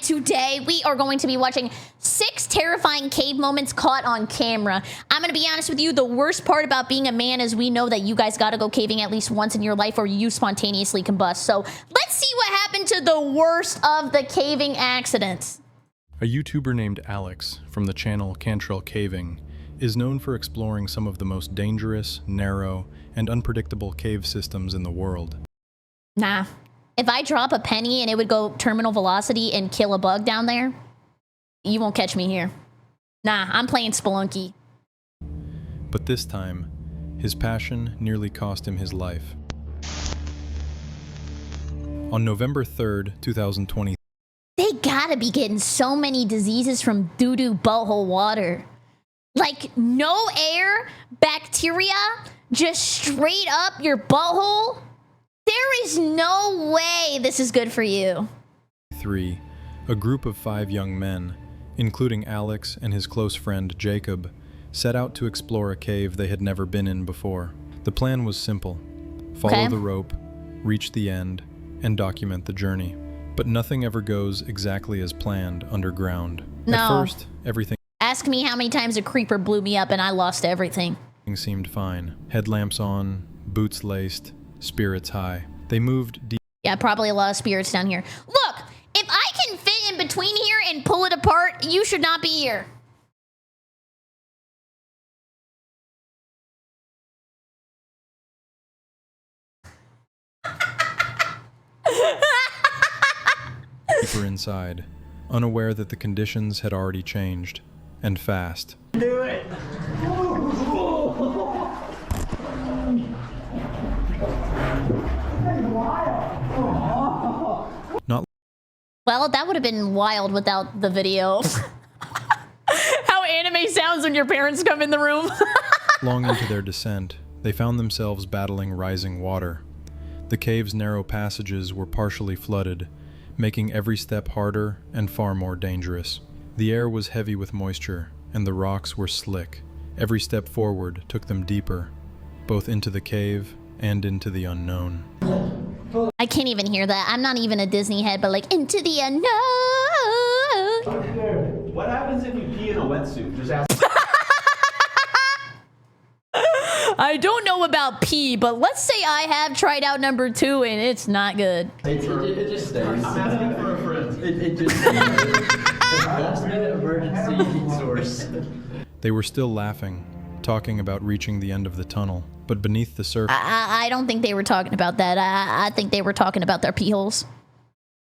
today we are going to be watching 6 terrifying cave moments caught on camera. I'm gonna be honest with you, the worst part about being a man is we know that you guys gotta go caving at least once in your life or you spontaneously combust. So let's see what happened to the worst of the caving accidents. A YouTuber named Alex from the channel Cantrell Caving is known for exploring some of the most dangerous, narrow, and unpredictable cave systems in the world. Nah. If I drop a penny and it would go terminal velocity and kill a bug down there, you won't catch me here. Nah, I'm playing Spelunky. But this time, his passion nearly cost him his life. On November 3rd, 2020, they gotta be getting so many diseases from doo-doo butthole water. Like, no air, bacteria, just straight up your butthole? There is no way this is good for you. 3. A group of 5 young men, including Alex and his close friend Jacob, set out to explore a cave they had never been in before. The plan was simple: follow the rope, reach the end, and document the journey. But nothing ever goes exactly as planned underground. No. At first, everything Ask me how many times a creeper blew me up and I lost everything. seemed fine. Headlamps on, boots laced, spirits high. They moved deep. Yeah, probably a lot of spirits down here. Look, if I can fit in between here and pull it apart, you should not be here. Deeper inside, unaware that the conditions had already changed, and fast. Do it! Not Well, that would have been wild without the video. How anime sounds when your parents come in the room. long into their descent, they found themselves battling rising water. The cave's narrow passages were partially flooded, making every step harder and far more dangerous. The air was heavy with moisture, and the rocks were slick. Every step forward took them deeper, both into the cave and into the unknown. I can't even hear that. I'm not even a Disney head, but like, into the unknown. What happens if you pee in a wetsuit? Just ask. I don't know about pee, but let's say I have tried out number 2 and it's not good. It just stays. I'm asking for a friend. It just stays. Last minute emergency source. They were still laughing, talking about reaching the end of the tunnel, but beneath the surface, I don't think they were talking about that. I think they were talking about their pee holes.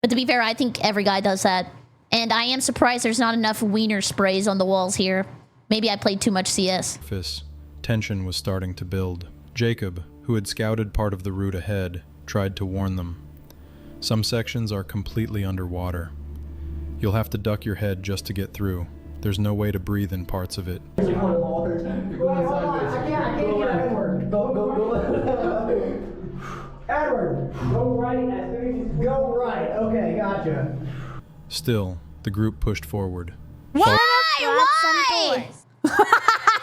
But to be fair, I think every guy does that. And I am surprised there's not enough wiener sprays on the walls here. Maybe I played too much CS. tension was starting to build. Jacob, who had scouted part of the route ahead, tried to warn them. Some sections are completely underwater. You'll have to duck your head just to get through. There's no way to breathe in parts of it. I can't get Edward. Go. Edward. Go right. Go right. Okay, gotcha. Still, the group pushed forward. Why?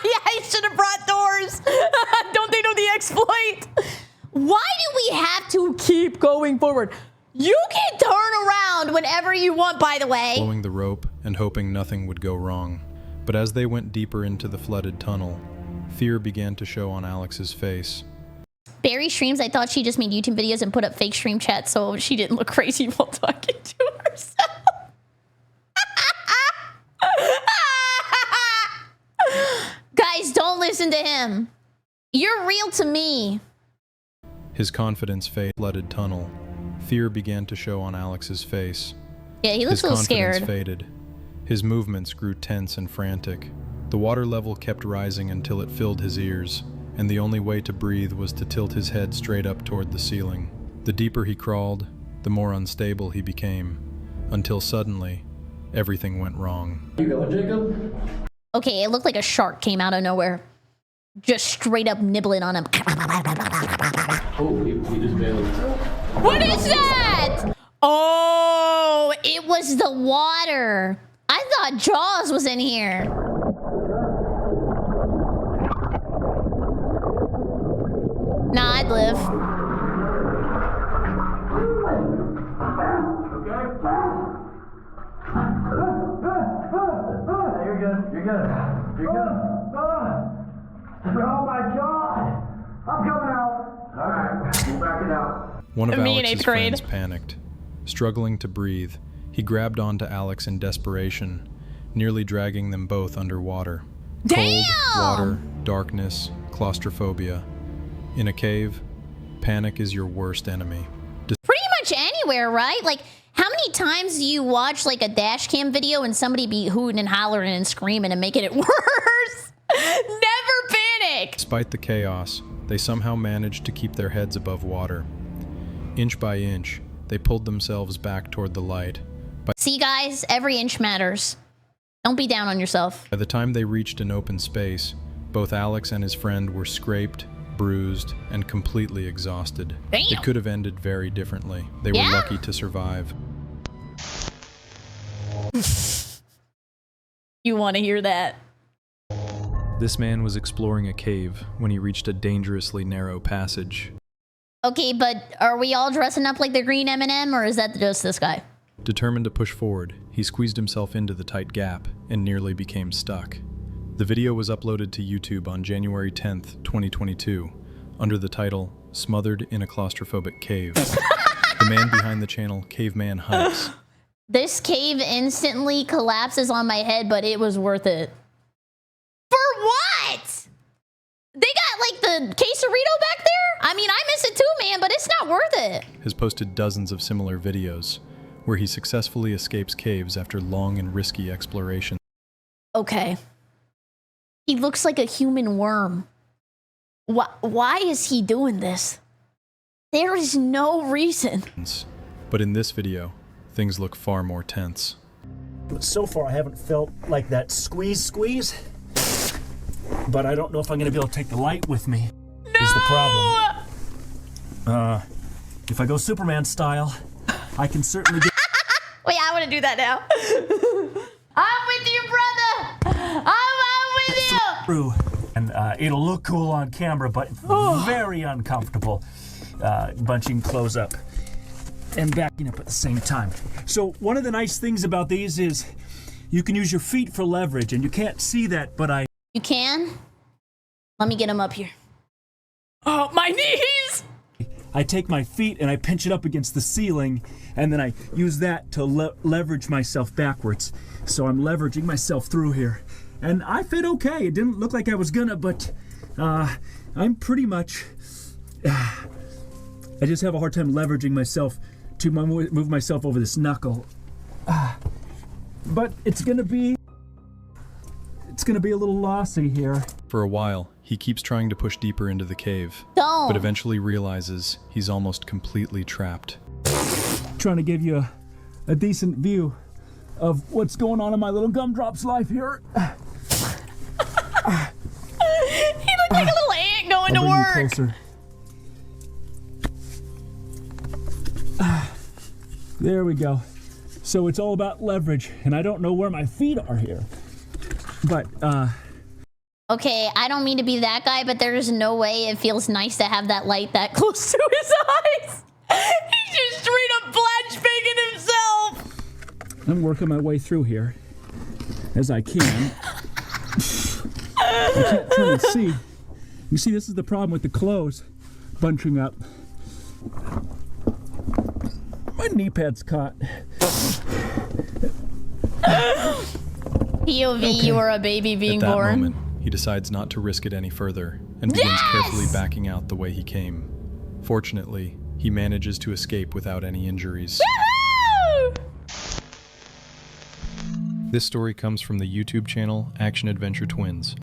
Yeah, I should have brought doors. Don't they know the exploit? Why do we have to keep going forward? You can turn around whenever you want, by the way. Following the rope and hoping nothing would go wrong. But as they went deeper into the flooded tunnel, fear began to show on Alex's face. Berry streams, I thought she just made YouTube videos and put up fake stream chat so she didn't look crazy while talking to herself. Guys, don't listen to him. You're real to me. His confidence faded. Flooded tunnel. Fear began to show on Alex's face. Yeah, he looks a little scared. His confidence faded. His movements grew tense and frantic. The water level kept rising until it filled his ears, and the only way to breathe was to tilt his head straight up toward the ceiling. The deeper he crawled, the more unstable he became, until suddenly, everything went wrong. You going, Jacob? Okay, it looked like a shark came out of nowhere. Just straight up nibbling on him. Oh, he just bailed. What is that? Oh, it was the water. I thought Jaws was in here. Nah, I'd live. Oh my God! I'm coming out. All right, we'll back it out. One of Me in Alex's 8th grade. friends panicked. Struggling to breathe, he grabbed onto Alex in desperation, nearly dragging them both underwater. Damn! Cold, water, darkness, claustrophobia. In a cave, panic is your worst enemy. Pretty much anywhere, right? Like, how many times do you watch like a dash cam video and somebody be hooting and hollering and screaming and making it worse? Never panic! Despite the chaos, they somehow managed to keep their heads above water. Inch by inch, they pulled themselves back toward the light. See, guys, every inch matters. Don't be down on yourself. By the time they reached an open space, both Alex and his friend were scraped, bruised, and completely exhausted. Damn. It could have ended very differently. They were Yeah? lucky to survive. You want to hear that? This man was exploring a cave when he reached a dangerously narrow passage. Okay, but are we all dressing up like the green M&M, or is that just this guy? Determined to push forward, he squeezed himself into the tight gap and nearly became stuck. The video was uploaded to YouTube on January 10th, 2022, under the title, Smothered in a Claustrophobic Cave. The man behind the channel, Caveman Hikes. This cave instantly collapses on my head, but it was worth it. For what? They got like the quesarito back there? I mean, I miss it too, man, but it's not worth it. Has posted dozens of similar videos where he successfully escapes caves after long and risky exploration. Okay. He looks like a human worm. Why is he doing this? There is no reason. But in this video, things look far more tense. So far, I haven't felt like that squeeze. But I don't know if I'm gonna be able to take the light with me. No! Is the problem. If I go Superman style, I can certainly get. Wait, I want to do that now. I'm with you, brother. I'm with you. through. And it'll look cool on camera, but very uncomfortable bunching close up and backing up at the same time. So one of the nice things about these is you can use your feet for leverage, and you can't see that, but You can? Let me get him up here. Oh, my knees! I take my feet and I pinch it up against the ceiling, and then I use that to leverage myself backwards. So I'm leveraging myself through here. And I fit okay. It didn't look like I was gonna, but I'm pretty much... I just have a hard time leveraging myself to move myself over this knuckle. But it's gonna be a little lossy here. For a while, he keeps trying to push deeper into the cave, Don't. but eventually realizes he's almost completely trapped. Trying to give you a decent view of what's going on in my little gumdrop's life here. He looked like a little ant going to I'll bring you work. closer. There we go. So it's all about leverage, and I don't know where my feet are here. But, Okay, I don't mean to be that guy, but there's no way it feels nice to have that light that close to his eyes. He's just straight up flashbanging himself. I'm working my way through here as I can. I can't truly see. You see, this is the problem with the clothes bunching up. My knee pad's caught. POV, Okay. you were a baby being At that born. moment, he decides not to risk it any further and begins carefully backing out the way he came. Fortunately, he manages to escape without any injuries. Woohoo! This story comes from the YouTube channel Action Adventure Twins,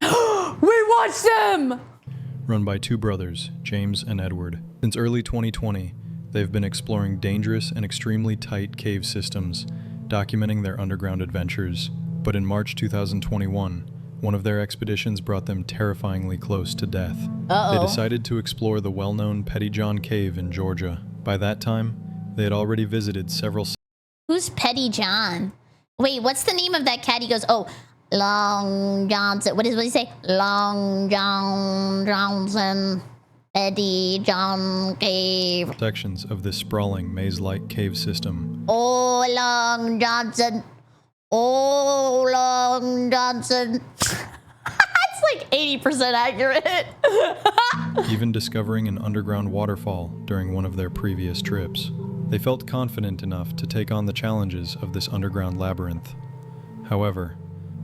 We watched them! run by two brothers, James and Edward. Since early 2020, they've been exploring dangerous and extremely tight cave systems, documenting their underground adventures. But in March 2021, one of their expeditions brought them terrifyingly close to death. Uh-oh. They decided to explore the well-known Petty John Cave in Georgia. By that time, they had already visited several... Who's Petty John? Wait, what's the name of that cat? He goes, oh, Long Johnson. What does he say? Long John Johnson, Petty John Cave. sections of this sprawling maze-like cave system. Oh, Long Johnson. Oh, Long Johnson. like 80% accurate. Even discovering an underground waterfall during one of their previous trips. They felt confident enough to take on the challenges of this underground labyrinth. However,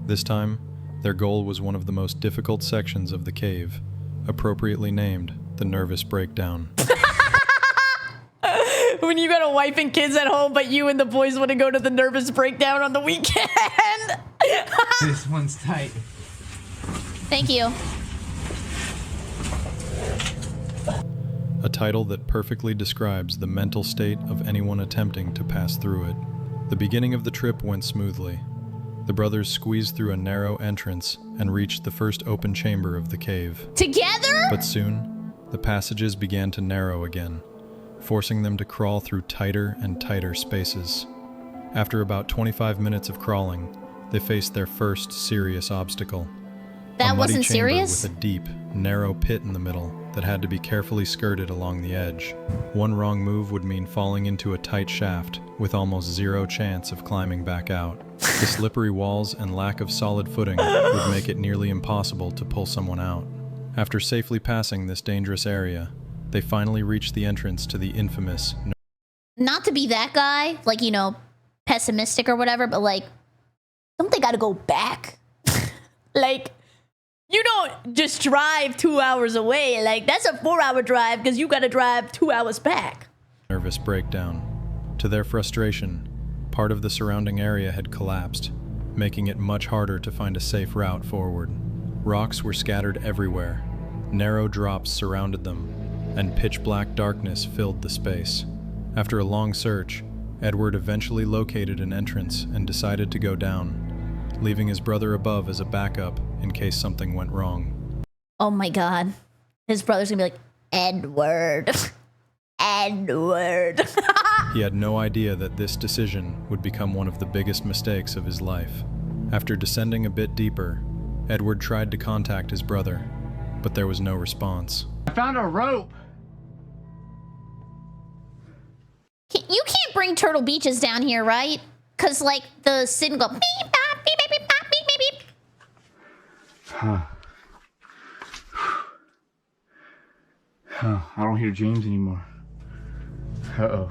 this time, their goal was one of the most difficult sections of the cave, appropriately named the nervous breakdown. When you got a wife and kids at home, but you and the boys want to go to the nervous breakdown on the weekend. This one's tight. Thank you. A title that perfectly describes the mental state of anyone attempting to pass through it. The beginning of the trip went smoothly. The brothers squeezed through a narrow entrance and reached the first open chamber of the cave. Together? But soon, the passages began to narrow again, forcing them to crawl through tighter and tighter spaces. After about 25 minutes of crawling, they faced their first serious obstacle. That a muddy wasn't chamber serious? with a deep, narrow pit in the middle that had to be carefully skirted along the edge. One wrong move would mean falling into a tight shaft with almost zero chance of climbing back out. The slippery walls and lack of solid footing would make it nearly impossible to pull someone out. After safely passing this dangerous area, they finally reached the entrance to the infamous... Not to be that guy, like, you know, pessimistic or whatever, but like, don't they gotta go back? Like, you don't just drive 2 hours away. Like, that's a 4-hour drive because you gotta drive 2 hours back. Nervous breakdown. To their frustration, part of the surrounding area had collapsed, making it much harder to find a safe route forward. Rocks were scattered everywhere, narrow drops surrounded them, and pitch-black darkness filled the space. After a long search, Edward eventually located an entrance and decided to go down, leaving his brother above as a backup in case something went wrong. Oh my god. His brother's gonna be like, Edward. Edward. He had no idea that this decision would become one of the biggest mistakes of his life. After descending a bit deeper, Edward tried to contact his brother, but there was no response. I found a rope. You can't bring Turtle Beaches down here, right? Because, like, the signal go beep, bop, beep, beep, beep, bop, beep, beep, beep. Huh. I don't hear James anymore. Uh-oh.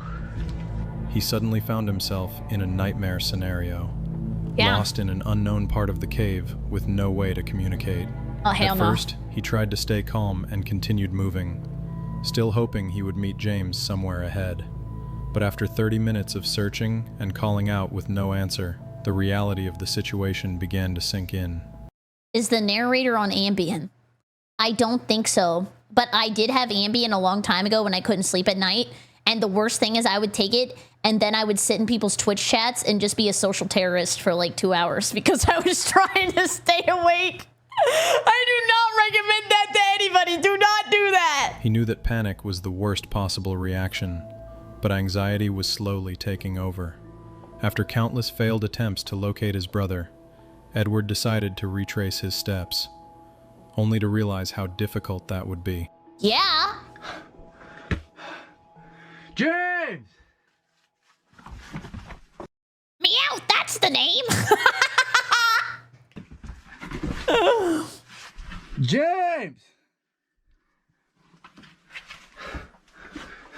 He suddenly found himself in a nightmare scenario, Yeah. lost in an unknown part of the cave with no way to communicate. Oh, hell At no. first, he tried to stay calm and continued moving, still hoping he would meet James somewhere ahead. But after 30 minutes of searching and calling out with no answer, the reality of the situation began to sink in. Is the narrator on Ambien? I don't think so. But I did have Ambien a long time ago when I couldn't sleep at night. And the worst thing is I would take it and then I would sit in people's Twitch chats and just be a social terrorist for like 2 hours because I was trying to stay awake. I do not recommend that to anybody. Do not do that. He knew that panic was the worst possible reaction, but anxiety was slowly taking over. After countless failed attempts to locate his brother, Edward decided to retrace his steps, only to realize how difficult that would be. Yeah. James! Meow, that's the name. James!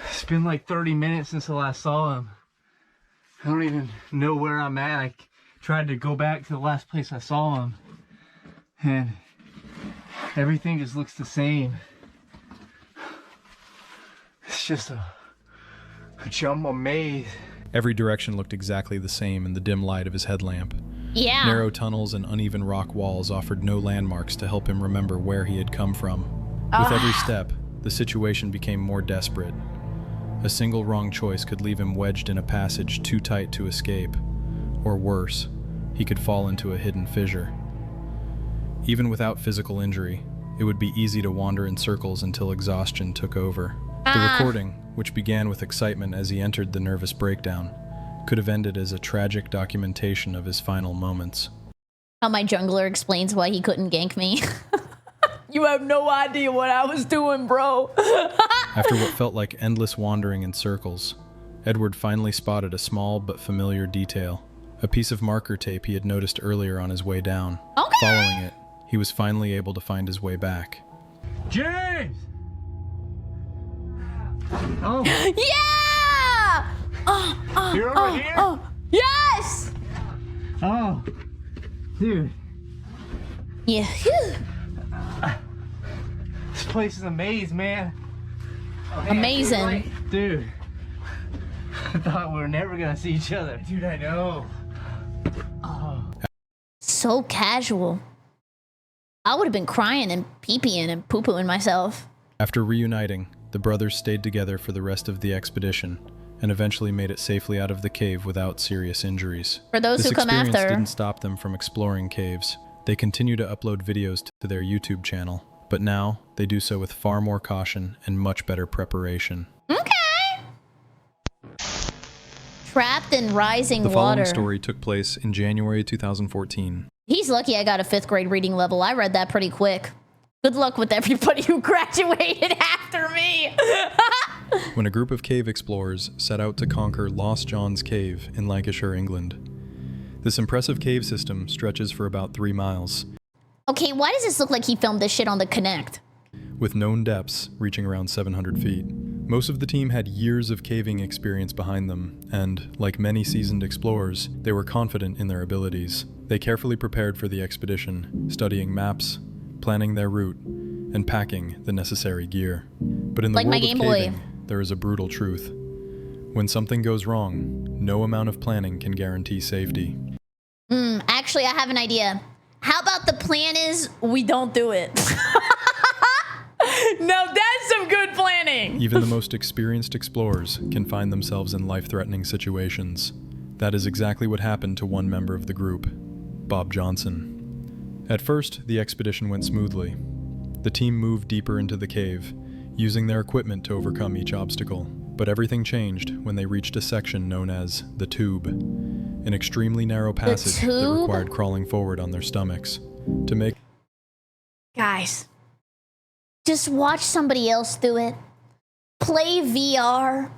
It's been like 30 minutes since I last saw him. I don't even know where I'm at. I tried to go back to the last place I saw him, and everything just looks the same. It's just a jumble maze. Every direction looked exactly the same in the dim light of his headlamp. Yeah. Narrow tunnels and uneven rock walls offered no landmarks to help him remember where he had come from. With every step, the situation became more desperate. A single wrong choice could leave him wedged in a passage too tight to escape, or worse, he could fall into a hidden fissure. Even without physical injury, it would be easy to wander in circles until exhaustion took over. The recording, which began with excitement as he entered the nervous breakdown, could have ended as a tragic documentation of his final moments. How my jungler explains why he couldn't gank me. You have no idea what I was doing, bro. After what felt like endless wandering in circles, Edward finally spotted a small but familiar detail, a piece of marker tape he had noticed earlier on his way down. Okay. Following it, he was finally able to find his way back. James! Oh, Yeah! Oh, you're over here? oh, yes! Oh, dude, Yeah. Phew. this place is a maze, man. Amazing. Dude, I thought we were never gonna see each other. Dude, I know. So casual. I would have been crying and pee-peeing and poo-pooing myself. After reuniting, the brothers stayed together for the rest of the expedition and eventually made it safely out of the cave without serious injuries. For those This who come experience after. didn't stop them from exploring caves. They continue to upload videos to their YouTube channel, but now they do so with far more caution and much better preparation. Okay. Trapped in rising The following water. story took place in January 2014. He's lucky I got a 5th grade reading level. I read that pretty quick. Good luck with everybody who graduated after me. When a group of cave explorers set out to conquer Lost John's Cave in Lancashire, England. This impressive cave system stretches for about 3 miles, Okay, why does this look like he filmed this shit on the Connect? with known depths reaching around 700 feet. Most of the team had years of caving experience behind them, and, like many seasoned explorers, they were confident in their abilities. They carefully prepared for the expedition, studying maps, planning their route, and packing the necessary gear. But in the Like my world of Game Boy. caving, there is a brutal truth. When something goes wrong, no amount of planning can guarantee safety. Actually, I have an idea. How about the plan is we don't do it? Now that's some good planning. Even the most experienced explorers can find themselves in life-threatening situations. That is exactly what happened to one member of the group, Bob Johnson. At first, the expedition went smoothly. The team moved deeper into the cave, using their equipment to overcome each obstacle. But everything changed when they reached a section known as the Tube, an extremely narrow passage that Tube? required crawling forward on their stomachs. To make Guys, just watch somebody else do it. Play VR.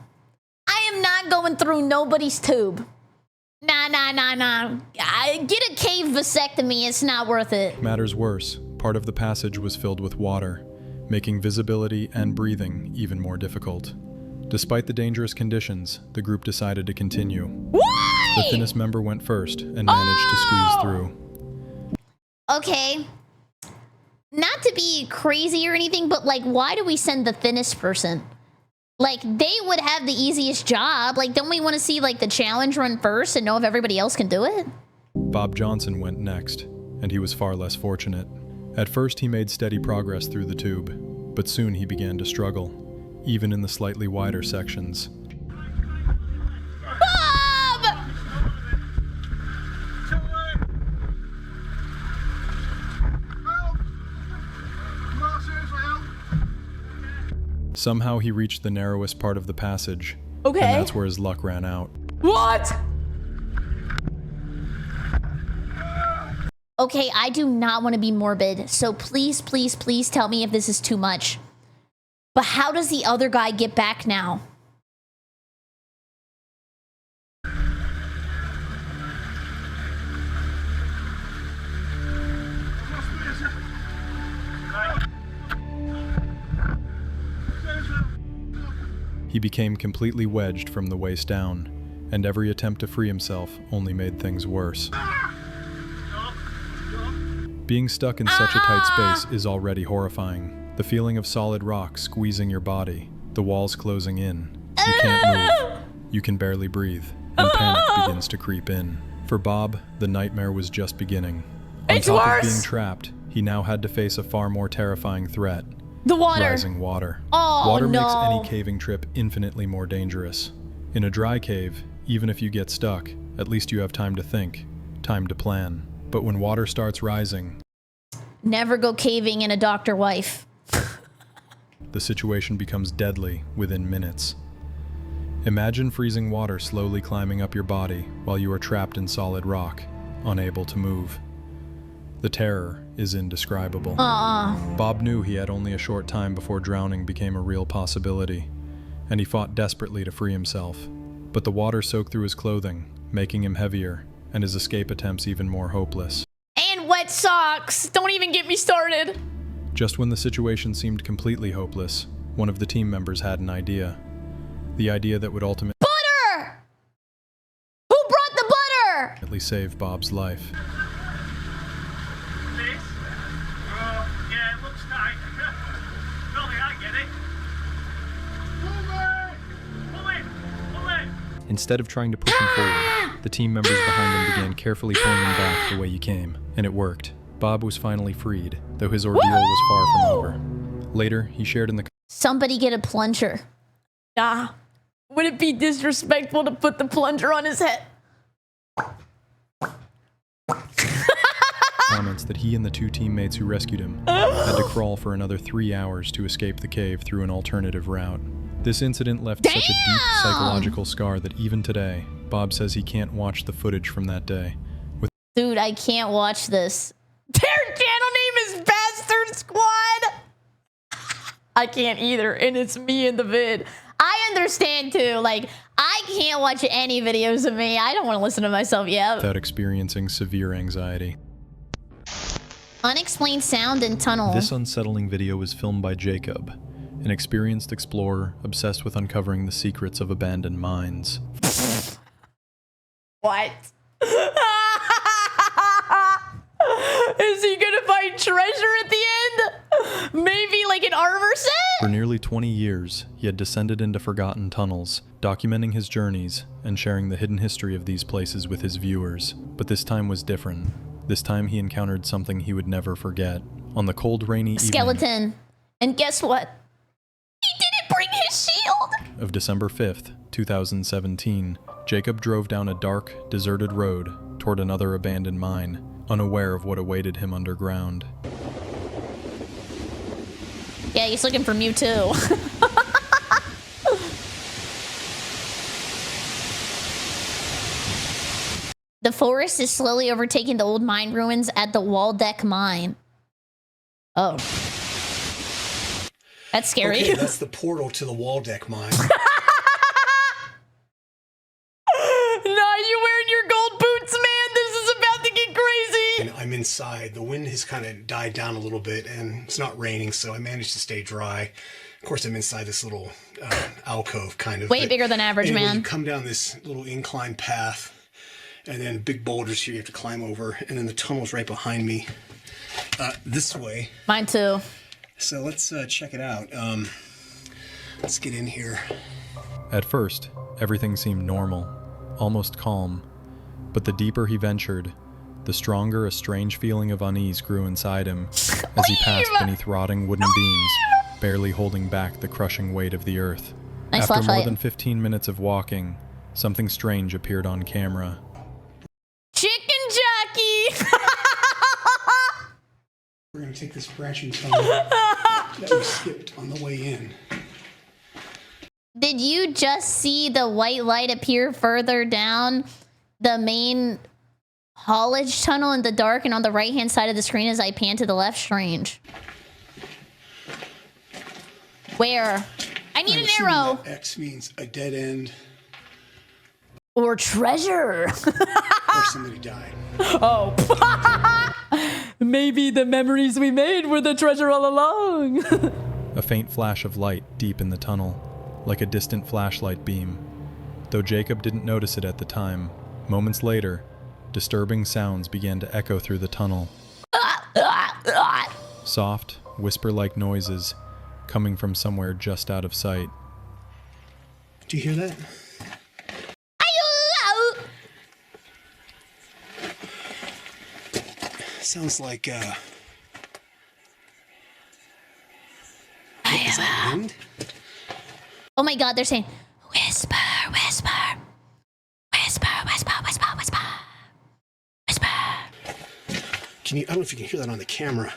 I am not going through nobody's tube. Nah. Get a cave vasectomy. It's not worth it. matters worse, part of the passage was filled with water, making visibility and breathing even more difficult. Despite the dangerous conditions, the group decided to continue. The Why? thinnest member went first and managed to squeeze through. Okay. Not to be crazy or anything, but like, why do we send the thinnest person? Like, they would have the easiest job. Like, don't we want to see like the challenge run first and know if everybody else can do it? Bob Johnson went next, and he was far less fortunate. At first, he made steady progress through the tube, but soon he began to struggle, even in the slightly wider sections. Bob! Somehow he reached the narrowest part of the passage, Okay. and that's where his luck ran out. What? Okay, I do not want to be morbid, so please tell me if this is too much. But how does the other guy get back now? He became completely wedged from the waist down, and every attempt to free himself only made things worse. Being stuck in such a tight space is already horrifying. The feeling of solid rock squeezing your body, the walls closing in. You can't move, you can barely breathe, and panic begins to creep in. For Bob, the nightmare was just beginning. On It's top worse! of being trapped, he now had to face a far more terrifying threat. The water. Rising water. Oh, Water makes no. any caving trip infinitely more dangerous. In a dry cave, even if you get stuck, at least you have time to think, time to plan. But when water starts rising, Never go caving in a doctor wife. the situation becomes deadly within minutes. Imagine freezing water slowly climbing up your body while you are trapped in solid rock, unable to move. The terror is indescribable. Bob knew he had only a short time before drowning became a real possibility, and he fought desperately to free himself. But the water soaked through his clothing, making him heavier, and his escape attempts even more hopeless. And it sucks. Don't even get me started. Just when the situation seemed completely hopeless, one of the team members had an idea. The idea that would ultimately Butter! Who brought the butter? save Bob's life. This? Yeah, it looks tight. Billy, I get it. Pull it! Instead of trying to push him forward, the team members behind him began carefully pulling him back the way you came, and it worked. Bob was finally freed, though his ordeal was far from over. Later, he shared in the Somebody get a plunger. Nah. Would it be disrespectful to put the plunger on his head? comments that he and the two teammates who rescued him had to crawl for another 3 hours to escape the cave through an alternative route. This incident left such a deep psychological scar that even today, Bob says he can't watch the footage from that day. Dude, I can't watch this. Their channel name is Bastard Squad! I can't either, and it's me in the vid. I understand too, like, I can't watch any videos of me. I don't want to listen to myself yet. Without experiencing severe anxiety. Unexplained sound in tunnel. This unsettling video was filmed by Jacob, an experienced explorer obsessed with uncovering the secrets of abandoned mines. What? Is he gonna find treasure at the end? Maybe like an armor set? For nearly 20 years, he had descended into forgotten tunnels, documenting his journeys and sharing the hidden history of these places with his viewers. But this time was different. This time he encountered something he would never forget. On the cold, rainy skeleton. And guess what? He didn't bring his shield! Of December 5th, 2017, Jacob drove down a dark, deserted road toward another abandoned mine, unaware of what awaited him underground. Yeah, he's looking for Mewtwo. The forest is slowly overtaking the old mine ruins at the Waldeck mine. Oh. That's scary. Okay, that's the portal to the Waldeck mine. No, you wearing your gold boots, man? This is about to get crazy. And I'm inside. The wind has kind of died down a little bit, and it's not raining, so I managed to stay dry. Of course, I'm inside this little alcove, kind of. Way bigger than average, anyway, man. You come down this little incline path, and then big boulders here you have to climb over, and then the tunnel's right behind me, this way. Mine too. So let's check it out. Let's get in here. At first, everything seemed normal, almost calm. But the deeper he ventured, the stronger a strange feeling of unease grew inside him as he passed beneath rotting wooden beams, barely holding back the crushing weight of the earth. Nice After more flashlight. than 15 minutes of walking, something strange appeared on camera. Chicken jockey! We're going to take this branching tunnel that we skipped on the way in. Did you just see the white light appear further down the main haulage tunnel in the dark and on the right-hand side of the screen as I pan to the left? Strange. Where? I need I'm an assuming arrow. that X means a dead end Or treasure. or somebody died. Oh. Maybe the memories we made were the treasure all along. A faint flash of light deep in the tunnel, like a distant flashlight beam. Though Jacob didn't notice it at the time, moments later, disturbing sounds began to echo through the tunnel. Soft, whisper-like noises coming from somewhere just out of sight. Do you hear that? Sounds like, is that wind? Oh my god, they're saying, whisper, whisper, whisper, whisper, whisper, whisper, whisper. Can you, I don't know if you can hear that on the camera.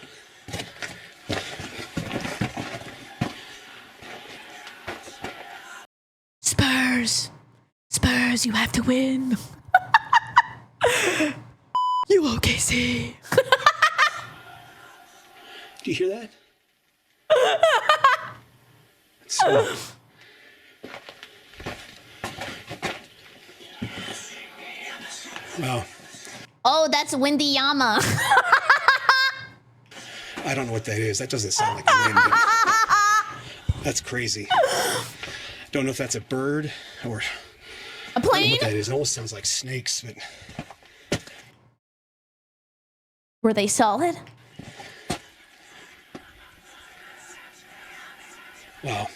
Spurs, Spurs, you have to win. You OKC. Do you hear that? So, wow. Oh, that's Windy Yama. I don't know what that is. That doesn't sound like a wind. That's crazy. Don't know if that's a bird or A I don't know plane? what that is. It almost sounds like snakes, but Were they solid? wow.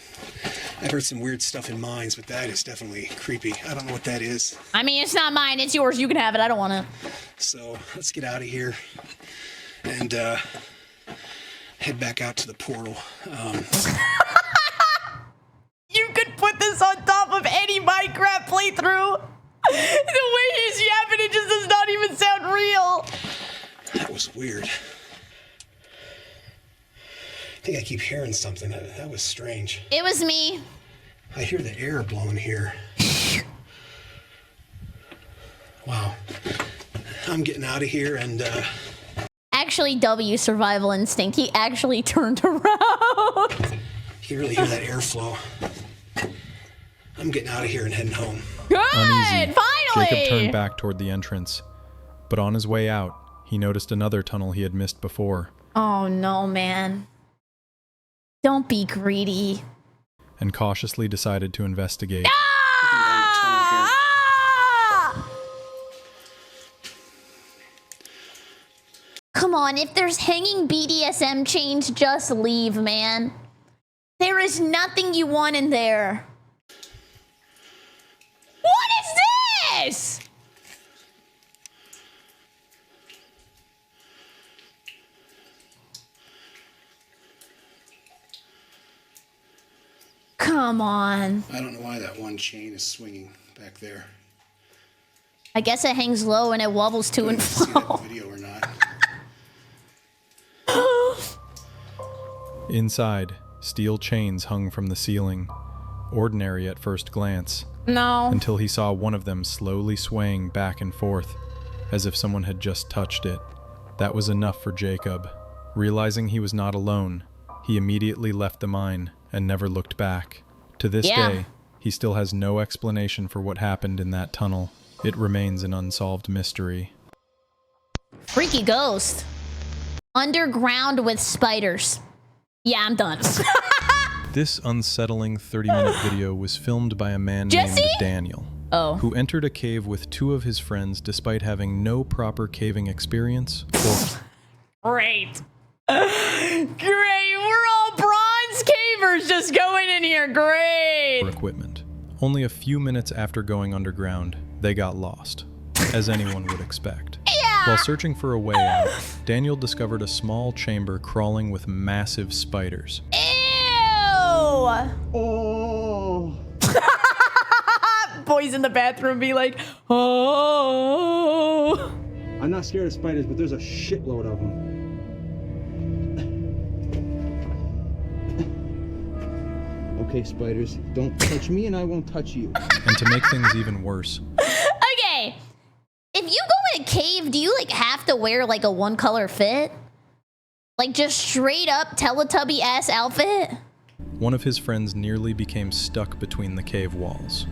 I've heard some weird stuff in mines, but that is definitely creepy. I don't know what that is. I mean, it's not mine. It's yours. You can have it. I don't want it. So let's get out of here and head back out to the portal. You could put this on top of any Minecraft playthrough. The way he's yapping, it just does not even sound real. That was weird. I think I keep hearing something. That was strange. It was me. I hear the air blowing here. Wow. I'm getting out of here and Actually, W, survival instinct. He actually turned around. you can really hear that airflow. I'm getting out of here and heading home. Good, Uneasy, finally. Jacob turned back toward the entrance, but on his way out, he noticed another tunnel he had missed before, Oh no, man. Don't be greedy. and cautiously decided to investigate. Ah! Come on, if there's hanging BDSM chains, just leave, man. There is nothing you want in there. What is this? Come on. I don't know why that one chain is swinging back there. I guess it hangs low and it wobbles to I and don't know if you see that in fro. the video or not. Inside, steel chains hung from the ceiling, ordinary at first glance, No. until he saw one of them slowly swaying back and forth, as if someone had just touched it. That was enough for Jacob. Realizing he was not alone, he immediately left the mine and never looked back. To this Yeah. day, he still has no explanation for what happened in that tunnel. It remains an unsolved mystery. Freaky ghost. Underground with spiders. Yeah, I'm done. This unsettling 30-minute video was filmed by a man Jesse? named Daniel, Oh. who entered a cave with two of his friends despite having no proper caving experience or Great. Great. We're all bronze cavers just going in here. Great. equipment. Only a few minutes after going underground, they got lost, as anyone would expect. Yeah. While searching for a way out, Daniel discovered a small chamber crawling with massive spiders. Ew. Oh. Boys in the bathroom be like, oh. I'm not scared of spiders, but there's a shitload of them. Okay, spiders, don't touch me and I won't touch you. And to make things even worse, Okay. If you go in a cave, do you like have to wear like a one color fit? Like just straight up Teletubby ass outfit? one of his friends nearly became stuck between the cave walls.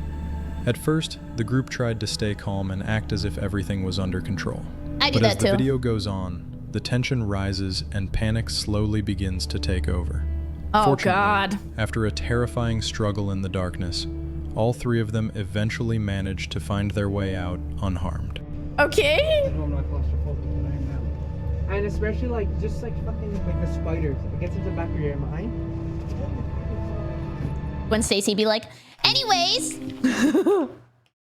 At first, the group tried to stay calm and act as if everything was under control. I do But as that the too. video goes on, the tension rises and panic slowly begins to take over. Oh Fortunately, God. after a terrifying struggle in the darkness, all three of them eventually managed to find their way out unharmed. Okay. I'm not claustrophobic, but I am now. And especially like just like fucking like the spiders. If it gets into the back of your mind. When Stacy be like, anyways.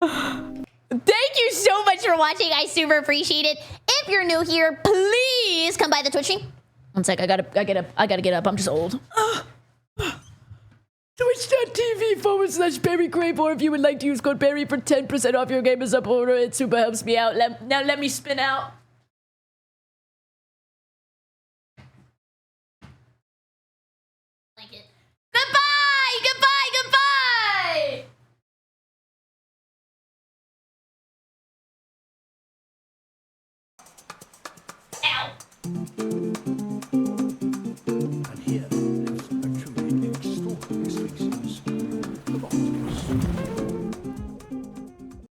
Thank you so much for watching. I super appreciate it. If you're new here, please come by the Twitch stream. One sec, I gotta get up. I'm just old. Twitch.tv/BerryCrepe, or if you would like to use code Berry for 10% off your gamer supporter, it super helps me out. Now let me spin out. Like it. Goodbye! Goodbye! Goodbye! Ow!